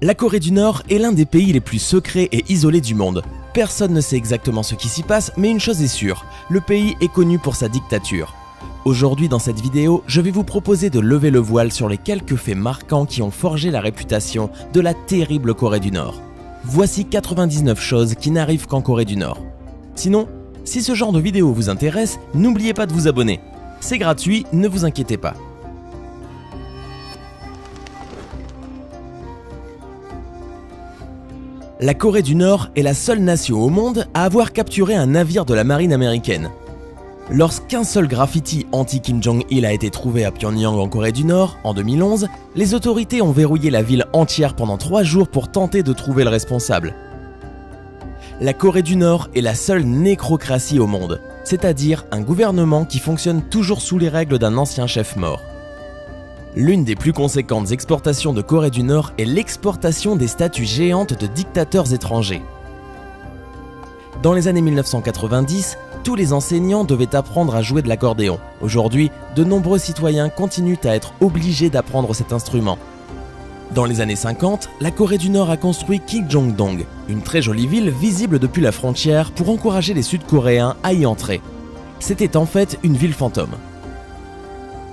La Corée du Nord est l'un des pays les plus secrets et isolés du monde. Personne ne sait exactement ce qui s'y passe, mais une chose est sûre, le pays est connu pour sa dictature. Aujourd'hui dans cette vidéo, je vais vous proposer de lever le voile sur les quelques faits marquants qui ont forgé la réputation de la terrible Corée du Nord. Voici 99 choses qui n'arrivent qu'en Corée du Nord. Sinon, si ce genre de vidéo vous intéresse, n'oubliez pas de vous abonner. C'est gratuit, ne vous inquiétez pas. La Corée du Nord est la seule nation au monde à avoir capturé un navire de la marine américaine. Lorsqu'un seul graffiti anti-Kim Jong-il a été trouvé à Pyongyang en Corée du Nord, en 2011, les autorités ont verrouillé la ville entière pendant 3 jours pour tenter de trouver le responsable. La Corée du Nord est la seule nécrocratie au monde, c'est-à-dire un gouvernement qui fonctionne toujours sous les règles d'un ancien chef mort. L'une des plus conséquentes exportations de Corée du Nord est l'exportation des statues géantes de dictateurs étrangers. Dans les années 1990, tous les enseignants devaient apprendre à jouer de l'accordéon. Aujourd'hui, de nombreux citoyens continuent à être obligés d'apprendre cet instrument. Dans les années 50, la Corée du Nord a construit Kijeongdong, une très jolie ville visible depuis la frontière pour encourager les Sud-Coréens à y entrer. C'était en fait une ville fantôme.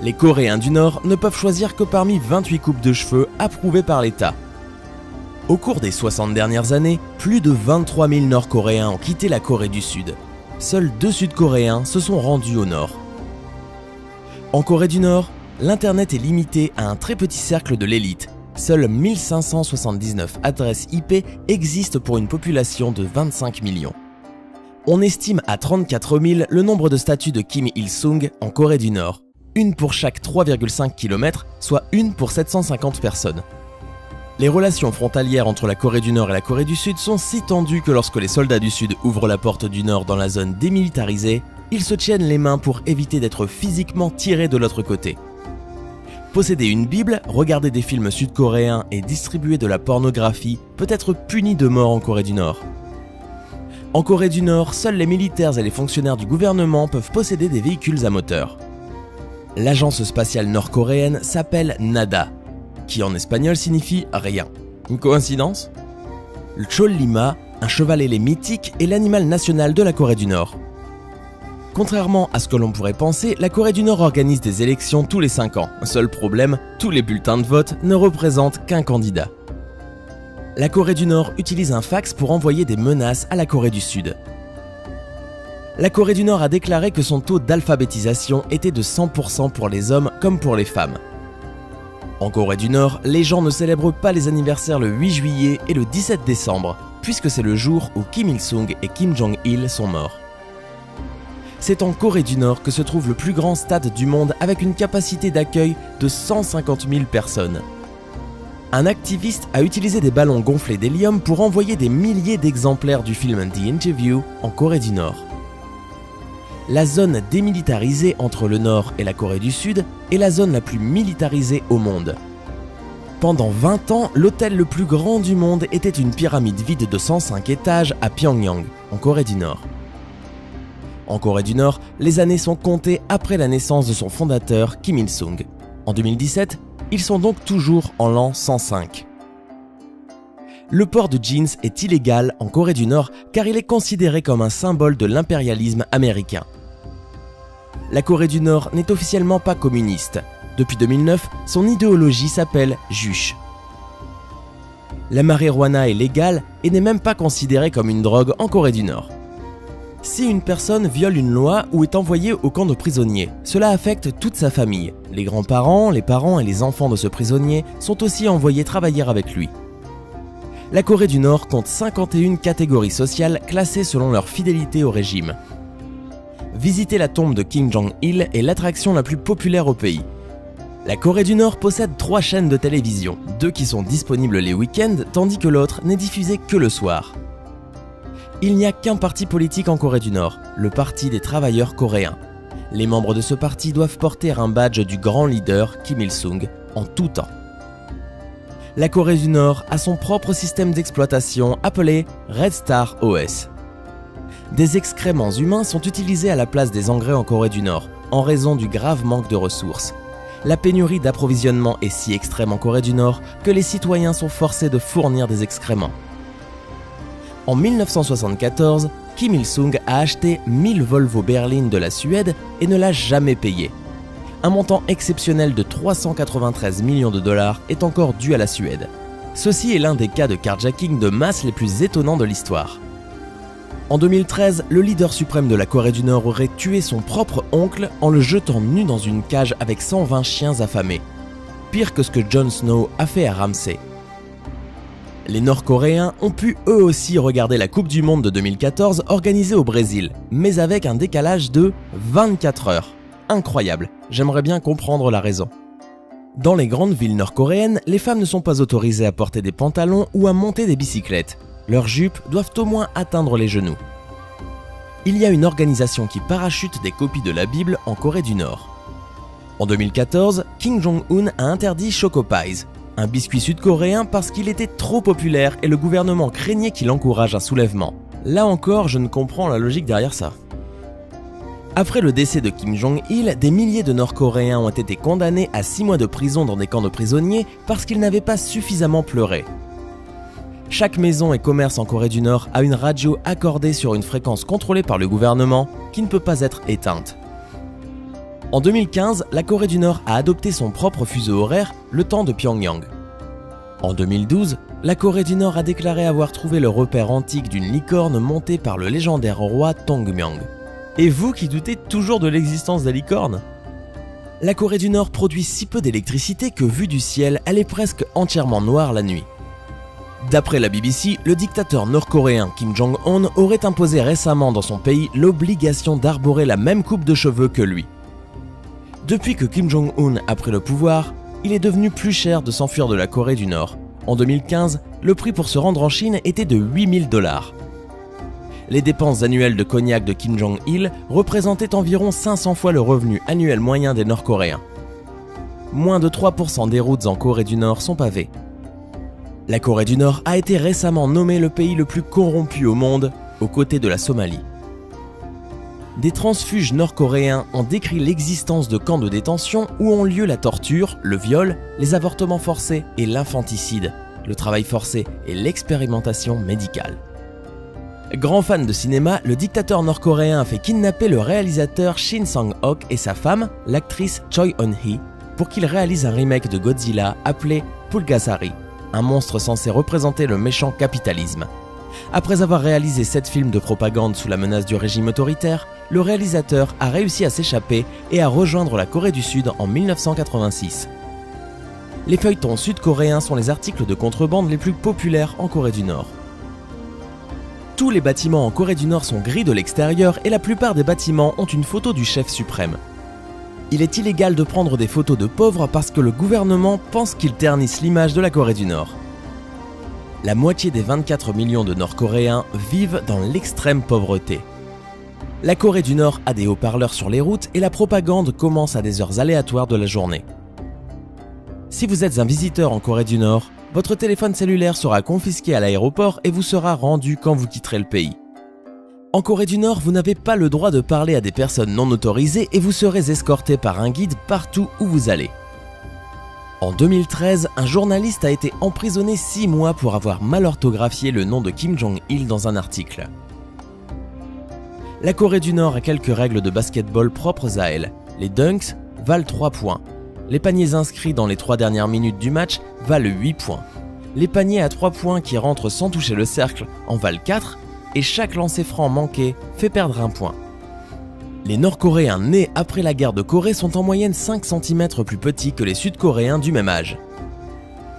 Les Coréens du Nord ne peuvent choisir que parmi 28 coupes de cheveux approuvées par l'État. Au cours des 60 dernières années, plus de 23 000 Nord-Coréens ont quitté la Corée du Sud. Seuls 2 Sud-Coréens se sont rendus au Nord. En Corée du Nord, l'Internet est limité à un très petit cercle de l'élite. Seules 1579 adresses IP existent pour une population de 25 millions. On estime à 34 000 le nombre de statues de Kim Il-sung en Corée du Nord. Une pour chaque 3,5 km, soit une pour 750 personnes. Les relations frontalières entre la Corée du Nord et la Corée du Sud sont si tendues que lorsque les soldats du Sud ouvrent la porte du Nord dans la zone démilitarisée, ils se tiennent les mains pour éviter d'être physiquement tirés de l'autre côté. Posséder une Bible, regarder des films sud-coréens et distribuer de la pornographie peut être puni de mort en Corée du Nord. En Corée du Nord, seuls les militaires et les fonctionnaires du gouvernement peuvent posséder des véhicules à moteur. L'agence spatiale nord-coréenne s'appelle NADA, qui en espagnol signifie rien. Une coïncidence? Le Chollima, un cheval ailé mythique, est l'animal national de la Corée du Nord. Contrairement à ce que l'on pourrait penser, la Corée du Nord organise des élections tous les 5 ans. Seul problème, tous les bulletins de vote ne représentent qu'un candidat. La Corée du Nord utilise un fax pour envoyer des menaces à la Corée du Sud. La Corée du Nord a déclaré que son taux d'alphabétisation était de 100% pour les hommes comme pour les femmes. En Corée du Nord, les gens ne célèbrent pas les anniversaires le 8 juillet et le 17 décembre, puisque c'est le jour où Kim Il-sung et Kim Jong-il sont morts. C'est en Corée du Nord que se trouve le plus grand stade du monde avec une capacité d'accueil de 150 000 personnes. Un activiste a utilisé des ballons gonflés d'hélium pour envoyer des milliers d'exemplaires du film The Interview en Corée du Nord. La zone démilitarisée entre le Nord et la Corée du Sud est la zone la plus militarisée au monde. Pendant 20 ans, l'hôtel le plus grand du monde était une pyramide vide de 105 étages à Pyongyang, en Corée du Nord. En Corée du Nord, les années sont comptées après la naissance de son fondateur, Kim Il-sung. En 2017, ils sont donc toujours en l'an 105. Le port de jeans est illégal en Corée du Nord car il est considéré comme un symbole de l'impérialisme américain. La Corée du Nord n'est officiellement pas communiste. Depuis 2009, son idéologie s'appelle Juche. La marijuana est légale et n'est même pas considérée comme une drogue en Corée du Nord. Si une personne viole une loi ou est envoyée au camp de prisonniers, cela affecte toute sa famille. Les grands-parents, les parents et les enfants de ce prisonnier sont aussi envoyés travailler avec lui. La Corée du Nord compte 51 catégories sociales classées selon leur fidélité au régime. Visiter la tombe de Kim Jong-il est l'attraction la plus populaire au pays. La Corée du Nord possède 3 chaînes de télévision, 2 qui sont disponibles les week-ends tandis que l'autre n'est diffusée que le soir. Il n'y a qu'un parti politique en Corée du Nord, le Parti des travailleurs coréens. Les membres de ce parti doivent porter un badge du grand leader Kim Il-sung en tout temps. La Corée du Nord a son propre système d'exploitation appelé Red Star OS. Des excréments humains sont utilisés à la place des engrais en Corée du Nord, en raison du grave manque de ressources. La pénurie d'approvisionnement est si extrême en Corée du Nord que les citoyens sont forcés de fournir des excréments. En 1974, Kim Il-sung a acheté 1000 Volvo berlines de la Suède et ne l'a jamais payé. Un montant exceptionnel de 393 millions de dollars est encore dû à la Suède. Ceci est l'un des cas de carjacking de masse les plus étonnants de l'histoire. En 2013, le leader suprême de la Corée du Nord aurait tué son propre oncle en le jetant nu dans une cage avec 120 chiens affamés. Pire que ce que Jon Snow a fait à Ramsay. Les Nord-Coréens ont pu eux aussi regarder la Coupe du Monde de 2014 organisée au Brésil, mais avec un décalage de 24 heures. Incroyable, j'aimerais bien comprendre la raison. Dans les grandes villes nord-coréennes, les femmes ne sont pas autorisées à porter des pantalons ou à monter des bicyclettes. Leurs jupes doivent au moins atteindre les genoux. Il y a une organisation qui parachute des copies de la Bible en Corée du Nord. En 2014, Kim Jong-un a interdit Choco Pies, un biscuit sud-coréen parce qu'il était trop populaire et le gouvernement craignait qu'il encourage un soulèvement. Là encore, je ne comprends la logique derrière ça. Après le décès de Kim Jong-il, des milliers de Nord-Coréens ont été condamnés à 6 mois de prison dans des camps de prisonniers parce qu'ils n'avaient pas suffisamment pleuré. Chaque maison et commerce en Corée du Nord a une radio accordée sur une fréquence contrôlée par le gouvernement qui ne peut pas être éteinte. En 2015, la Corée du Nord a adopté son propre fuseau horaire, le temps de Pyongyang. En 2012, la Corée du Nord a déclaré avoir trouvé le repère antique d'une licorne montée par le légendaire roi Tongmyong. Et vous qui doutez toujours de l'existence des licornes ? La Corée du Nord produit si peu d'électricité que vue du ciel, elle est presque entièrement noire la nuit. D'après la BBC, le dictateur nord-coréen Kim Jong-un aurait imposé récemment dans son pays l'obligation d'arborer la même coupe de cheveux que lui. Depuis que Kim Jong-un a pris le pouvoir, il est devenu plus cher de s'enfuir de la Corée du Nord. En 2015, le prix pour se rendre en Chine était de 8000 $. Les dépenses annuelles de cognac de Kim Jong-il représentaient environ 500 fois le revenu annuel moyen des Nord-Coréens. Moins de 3% des routes en Corée du Nord sont pavées. La Corée du Nord a été récemment nommée le pays le plus corrompu au monde, aux côtés de la Somalie. Des transfuges nord-coréens ont décrit l'existence de camps de détention où ont lieu la torture, le viol, les avortements forcés et l'infanticide, le travail forcé et l'expérimentation médicale. Grand fan de cinéma, le dictateur nord-coréen a fait kidnapper le réalisateur Shin Sang-ok et sa femme, l'actrice Choi Eun-hee, pour qu'ils réalisent un remake de Godzilla appelé Pulgasari, un monstre censé représenter le méchant capitalisme. Après avoir réalisé 7 films de propagande sous la menace du régime autoritaire, le réalisateur a réussi à s'échapper et à rejoindre la Corée du Sud en 1986. Les feuilletons sud-coréens sont les articles de contrebande les plus populaires en Corée du Nord. Tous les bâtiments en Corée du Nord sont gris de l'extérieur et la plupart des bâtiments ont une photo du chef suprême. Il est illégal de prendre des photos de pauvres parce que le gouvernement pense qu'ils ternissent l'image de la Corée du Nord. La moitié des 24 millions de Nord-Coréens vivent dans l'extrême pauvreté. La Corée du Nord a des haut-parleurs sur les routes et la propagande commence à des heures aléatoires de la journée. Si vous êtes un visiteur en Corée du Nord, votre téléphone cellulaire sera confisqué à l'aéroport et vous sera rendu quand vous quitterez le pays. En Corée du Nord, vous n'avez pas le droit de parler à des personnes non autorisées et vous serez escorté par un guide partout où vous allez. En 2013, un journaliste a été emprisonné 6 mois pour avoir mal orthographié le nom de Kim Jong-il dans un article. La Corée du Nord a quelques règles de basketball propres à elle. Les dunks valent 3 points. Les paniers inscrits dans les 3 dernières minutes du match valent 8 points. Les paniers à 3 points qui rentrent sans toucher le cercle en valent 4 et chaque lancer franc manqué fait perdre 1 point. Les Nord-Coréens nés après la guerre de Corée sont en moyenne 5 cm plus petits que les Sud-Coréens du même âge.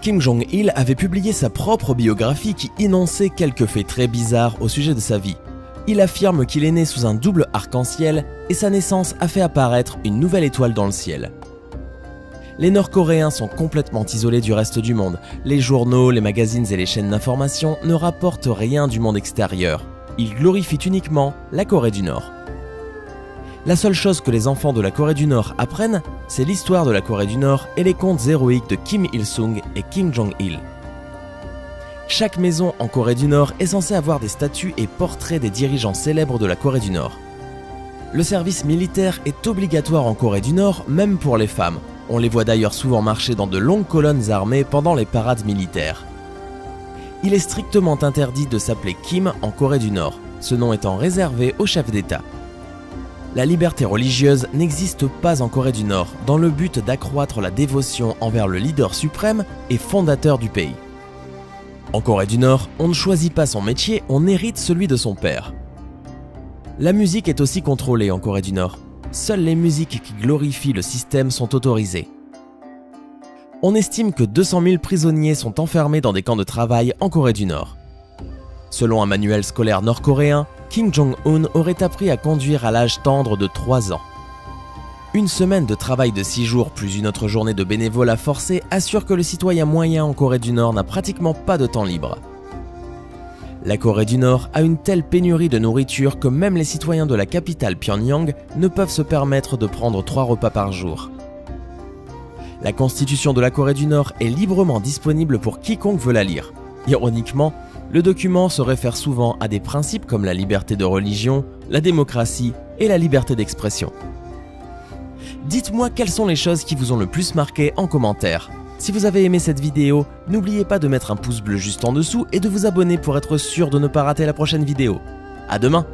Kim Jong-il avait publié sa propre biographie qui énonçait quelques faits très bizarres au sujet de sa vie. Il affirme qu'il est né sous un double arc-en-ciel et sa naissance a fait apparaître une nouvelle étoile dans le ciel. Les Nord-Coréens sont complètement isolés du reste du monde. Les journaux, les magazines et les chaînes d'information ne rapportent rien du monde extérieur. Ils glorifient uniquement la Corée du Nord. La seule chose que les enfants de la Corée du Nord apprennent, c'est l'histoire de la Corée du Nord et les contes héroïques de Kim Il-sung et Kim Jong-il. Chaque maison en Corée du Nord est censée avoir des statues et portraits des dirigeants célèbres de la Corée du Nord. Le service militaire est obligatoire en Corée du Nord, même pour les femmes. On les voit d'ailleurs souvent marcher dans de longues colonnes armées pendant les parades militaires. Il est strictement interdit de s'appeler Kim en Corée du Nord, ce nom étant réservé aux chefs d'État. La liberté religieuse n'existe pas en Corée du Nord, dans le but d'accroître la dévotion envers le leader suprême et fondateur du pays. En Corée du Nord, on ne choisit pas son métier, on hérite celui de son père. La musique est aussi contrôlée en Corée du Nord. Seules les musiques qui glorifient le système sont autorisées. On estime que 200 000 prisonniers sont enfermés dans des camps de travail en Corée du Nord. Selon un manuel scolaire nord-coréen, Kim Jong-un aurait appris à conduire à l'âge tendre de 3 ans. Une semaine de travail de 6 jours plus une autre journée de bénévolat forcé assure que le citoyen moyen en Corée du Nord n'a pratiquement pas de temps libre. La Corée du Nord a une telle pénurie de nourriture que même les citoyens de la capitale Pyongyang ne peuvent se permettre de prendre 3 repas par jour. La constitution de la Corée du Nord est librement disponible pour quiconque veut la lire. Ironiquement, le document se réfère souvent à des principes comme la liberté de religion, la démocratie et la liberté d'expression. Dites-moi quelles sont les choses qui vous ont le plus marqué en commentaire. Si vous avez aimé cette vidéo, n'oubliez pas de mettre un pouce bleu juste en dessous et de vous abonner pour être sûr de ne pas rater la prochaine vidéo. À demain!